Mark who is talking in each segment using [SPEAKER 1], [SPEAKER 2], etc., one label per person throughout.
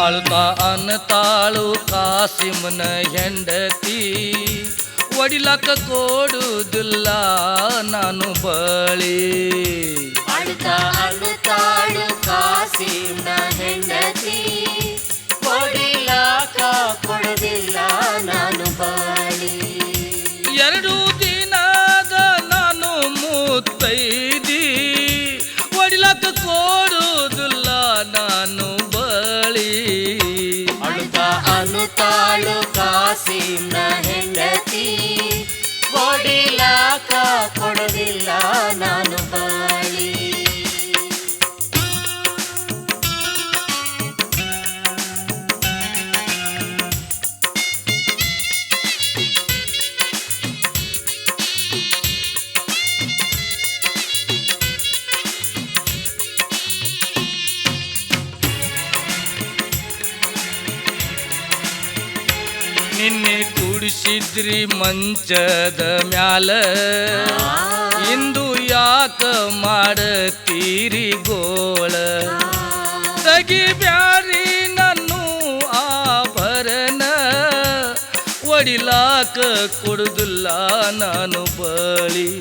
[SPEAKER 1] ಅಳ್ತಾ ಅನ್ನತಾಳು ಕಾಸಿಮನ ಹೆಂಡತಿ, ಒಡಿಲಕ್ಕ ಕೊಡುದಿಲ್ಲ ನಾನು ಬಳಿ.
[SPEAKER 2] ಅಳ್ತಾ ಅನ್ನತಾಳು ಕಾಸಿಮನ ಹೆಂಡತಿ, ಒಡಿಲಕ್ಕ ಕೊಡುದಿಲ್ಲ ನಾನು ಬಳಿ.
[SPEAKER 1] 2 ದಿನದ ನಾನು ಮುತ್ತೈದಿ, ಒಡಿಲಕ್ಕ ಕೊಡುದಿಲ್ಲ ನಾನು ಬಳಿ.
[SPEAKER 2] ಅಳ್ತಾ ಅನ್ನತಾಳು ಕಾಸಿಮನ ಹೆಂಡತಿ, ಒಡಿಲಕ್ಕ ಕೊಡುದಿಲ್ಲ ನಾನು ಬಳಿ.
[SPEAKER 1] ನಿನ್ನೆ ಕುಡಿಸಿದ್ರಿ ಮಂಚದ ಮ್ಯಾಲ, ಇಂದು ಯಾಕ ಮಾಡತೀರಿ ಗೋಳ. ತೆಗಿಬ್ಯಾರಿ ನನ್ನು ಆಭರಣ, ಒಡಿಲಾಕ ಕೊಡುದಿಲ್ಲ ನಾನು ಬಳಿ.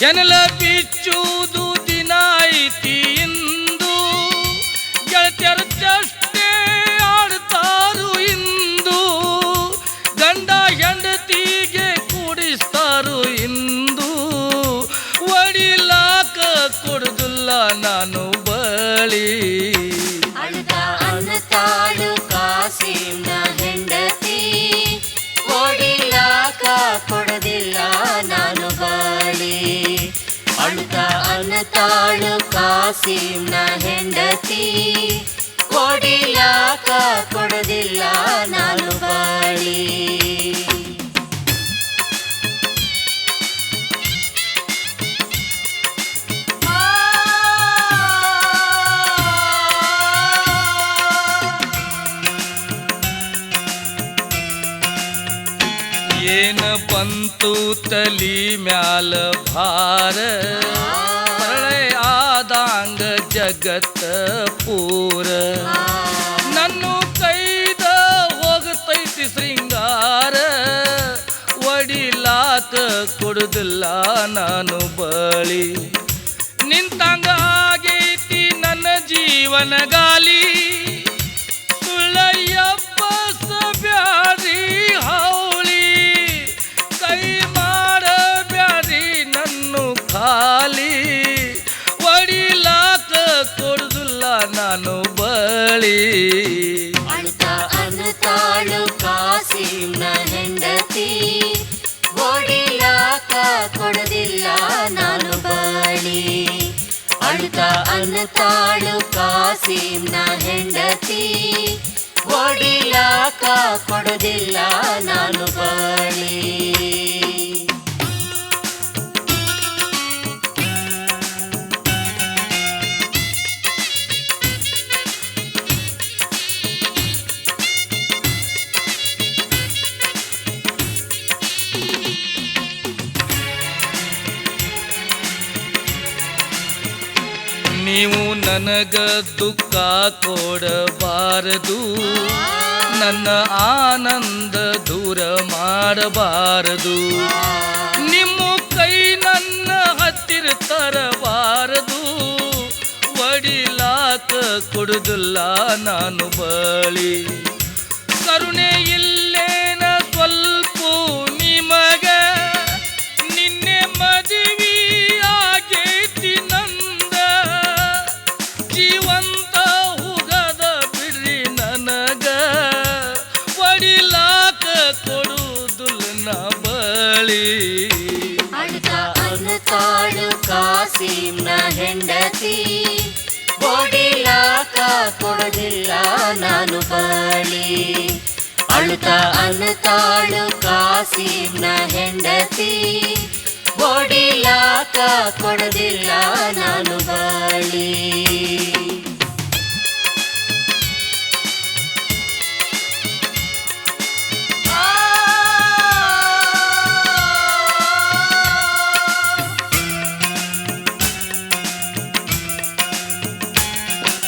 [SPEAKER 1] ಕೆನಲ ಬಿಚ್ಚುವುದು ದಿನ ಐತಿ ಇಂದು, ಗೆಳತಿಯರ ಚಷ್ಟೆ ಆಡ್ತಾರು ಇಂದು. ಗಂಡ ಹೆಂಡತಿಗೆ ಕೂಡಿಸ್ತಾರು ಇಂದು, ಒಡಿಲಾಕ ಕೊಡುದಿಲ್ಲ ನಾನು ಬಳಿ.
[SPEAKER 2] ಅಳ್ತಾ ಅನ್ನತಾಳು ಕಾಸಿಮನ ಹೆಂಡತಿ, ಒಡಿಲಕ್ಕ ಕೊಡುದಿಲ್ಲ ನಾನು ಬಳಿ. ಅಳ್ತಾ ಅನ್ನತಾಳು ಕಾಸಿಮನ ಹೆಂಡತಿ, ಒಡಿಲಕ್ಕ ಕೊಡುದಿಲ್ಲ ನಾನು ಬಳಿ.
[SPEAKER 1] ಏನ ಬಂತು ತಲಿ ಮ್ಯಾಲ ಭಾರ, ಪ್ರಳಯ ಆದಂಗ ಜಗತ್ತ ಪೂರ. ನನ್ನ ಕೈದ ಹೋಗತೈತಿ ಶೃಂಗಾರ, ಒಡಿಲಾಕ ಕೊಡುದಿಲ್ಲ ನಾನು ಬಳಿ. ನಿಂತಂಗ ಆಗೈತಿ ನನ್ನ ಜೀವನ ಗಾಲಿ, ಸುಳ್ಳಯ್ಯಪ್ಪ ಬ್ಯಾರಿ ಹೌಳಿ. ಕೈ ಮಾಡಬ್ಯಾರಿ ನನ್ನು ಖಾಲಿ, ಒಡಿಲಾಕ ಕೊಡುದಿಲ್ಲ ನಾನು ಬಳಿ.
[SPEAKER 2] ಅಳ್ತಾ ಅನ್ನತಾಳು ಕಾಸಿಮನ ಹೆಂಡತಿ, ಒಡಿಲಕ್ಕ ಕೊಡುದಿಲ್ಲ ನಾನು ಬಳಿ. ಅಳ್ತಾ ಅನ್ನತಾಳು ಕಾಸಿಮನ ಹೆಂಡತಿ, ಒಡಿಲಕ್ಕ ಕೊಡುದಿಲ್ಲ ನಾನು ಬಳಿ.
[SPEAKER 1] ನೀವು ನನಗ ದುಃಖ ಕೊಡಬಾರದು, ನನ್ನ ಆನಂದ ದೂರ ಮಾಡಬಾರದು. ನಿಮ್ಮ ಕೈ ನನ್ನ ಹತ್ತಿರ ತರಬಾರದು, ಒಡಿಲಾಕ ಕೊಡುದಿಲ್ಲ ನಾನು ಬಳಿ. ಕರುಣೆ ಇಲ್ಲೇನ ಸ್ವಲ್ಪ ನಿಮಗ, ನಿನ್ನೆ ಮದುವೆ ಆಗೈತಿ ನಂದ. ಜೀವಂತ ಹೋಗದ ಬಿಡ್ರಿ ನನಗ, ಒಡಿಲಾಕ ಕೊಡುದಿಲ್ಲ ನಾ ಬಳಿ.
[SPEAKER 2] ಅಳ್ತಾ ಅನ್ನತಾಳು ಕಾಸಿಮನ ಹೆಂಡತಿ, ಒಡಿಲಕ್ಕ ಕೊಡುದಿಲ್ಲ ನಾನು ಬಳಿ. ಅಳ್ತಾ ಅನ್ನತಾಳು ಕಾಸಿಮನ ಹೆಂಡತಿ, ಒಡಿಲಕ್ಕ ಕೊಡುದಿಲ್ಲ ನಾನು ಬಳಿ.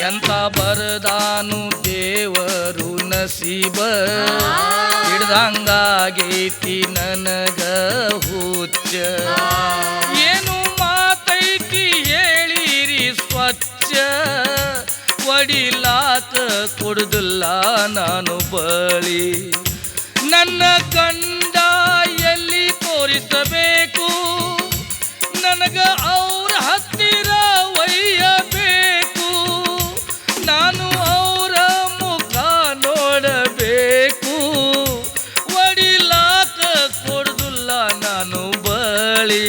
[SPEAKER 1] ಎಂತ ಬರದಾನು ದೇವರು ನಸೀಬ ಹಿಡ್ದಂಗಾಗೈತಿ ನನಗ ಹುಚ್ಚ ಏನು ಮಾತೈತಿ ಹೇಳಿರಿ ಸ್ವಚ್ಛ ಒಡಿಲಾಕ ಕೊಡುದಿಲ್ಲ ನಾನು ಬಳಿ ನನ್ನ ಗಂಡ ಎಲ್ಲಿ ತೋರಿಸಬೇಕು ನನಗ ಅವ್ರ ಹತ್ತಿರ ಒಯ್ಯಬೇಕು ನಾನು ಅವರ ಮುಖ ನೋಡಬೇಕು ಒಡಿಲಾಕ ಕೊಡುದಿಲ್ಲ ನಾನು ಬಳಿ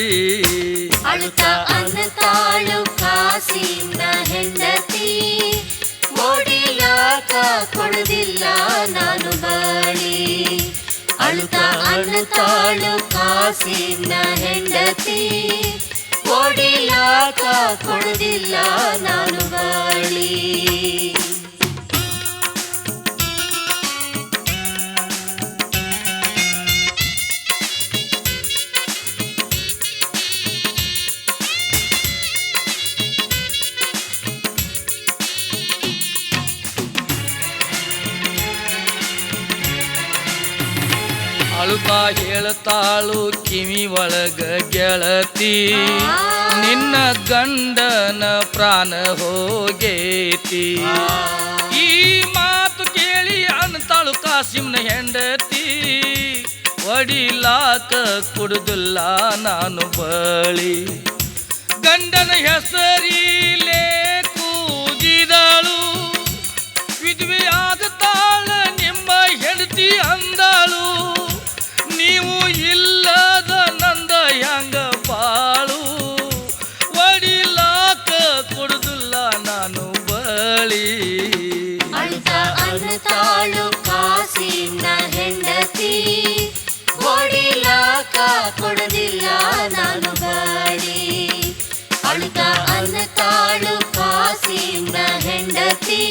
[SPEAKER 2] ಅಳುತ್ತಾ ಅನ್ನತಾಳು ಕಾಸಿನ ಹೆಂಡತಿ ಓಡಿಲಾಕ ಕೊಡುದಿಲ್ಲ ನಾನು ಬಳಿ ಅಳುತ್ತಾ ಅನ್ನತಾಳು ಕಾಸಿನ ಹೆಂಡತಿ ಓಡಿಲಾಕ ಕೊಡುದಿಲ್ಲ ನಾನು ಬಳಿ
[SPEAKER 1] ಅಳುತ್ತಾ ಹೇಳ್ತಾಳು ಕಿವಿ ಒಳಗ ಗೆಳತಿ ನಿನ್ನ ಗಂಡನ ಪ್ರಾಣ ಹೋಗೇತಿ ಈ ಮಾತು ಕೇಳಿ ಅಂತಾಳು ಕಾಸಿಮ್ನ ಹೆಂಡತಿ ಒಡಿಲಾಕ ಕೊಡುದಿಲ್ಲ ನಾನು ಬಳಿ ಗಂಡನ ಹೆಸರಿಲೇ ಕೂಗಿದಳು ವಿಧವೆ ಆಗತಾಳ ನಿಮ್ಮ ಹೆಂಡತಿ ಅಂದಳು ನೀವು ಇಲ್ಲದ ನಂದ ಹೆಂಗ ಬಾಳು ಒಡಿಲಾಕ ಕೊಡುದಿಲ್ಲ ನಾನು ಬಳಿ
[SPEAKER 2] ಅಳುತ್ತಾ ಅನ್ನತಾಳು ಕಾಸಿನ ಹೆಂಡತಿ ಓಡಿಲಾಕ ಕೊಡುದಿಲ್ಲ ನಾನು ಬಳಿ ಅಳುತ್ತಾ ಅನ್ನತಾಳು ಕಾಸಿನ ಹೆಂಡತಿ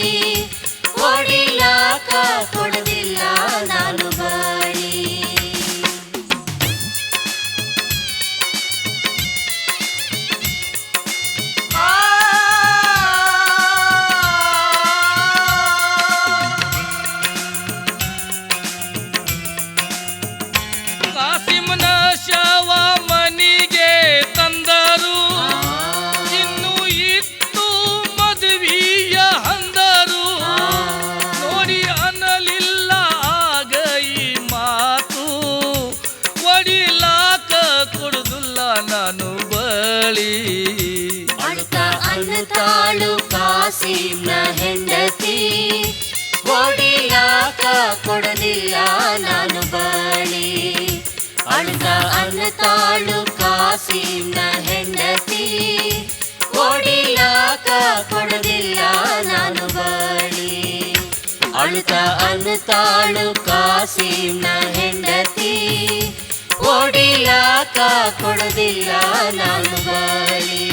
[SPEAKER 2] ಓಡಿಲಾಕ ಕೊಡುದಿಲ್ಲ ನಾನು ಬಳಿ
[SPEAKER 1] ಕಾಸಿಮನ ಶವ ಮನಿಗೆ ತಂದರು ಇನ್ನು ಇತ್ತು ಮದುವೆಯ ಹಂದರು ನೋಡಿ ಅನ್ನಲಿಲ್ಲ ಆಗ ಈ ಮಾತು ಒಡಿಲಾಕ ಕೊಡುದಿಲ್ಲ ನಾನು ಬಳಿ
[SPEAKER 2] ಅಳುತ್ತಾ ಅನ್ನತಾಳು ಕಾಸಿನ ಹೆಂಡತಿ ಓಡಿಲಾಕ ಕೊಡುದಿಲ್ಲ ನಾನು ಬಳಿ ಅಳುತ್ತಾ ಅನ್ನತಾಳು ಕಾಸಿನ ಹೆಂಡತಿ ಓಡಿಲಾಕ ಕೊಡುದಿಲ್ಲ ನಾನು ಬಳಿ ಅಳುತ್ತಾ ಅನ್ನತಾಳು ಕಾಸಿನ ಹೆಂಡತಿ ಓಡಿಲಾಕ ಕೊಡುದಿಲ್ಲ ನಾನು ಬಳಿ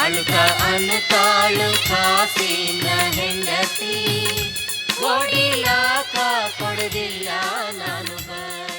[SPEAKER 2] ಅಳುತ್ತಾ ಅನ್ನತಾಳು ಕಾಸಿನ ಹೆಂಡತಿ ಓಡಿಲಾಕ ಕೊಡುದಿಲ್ಲ ನಾನು ಬಳಿ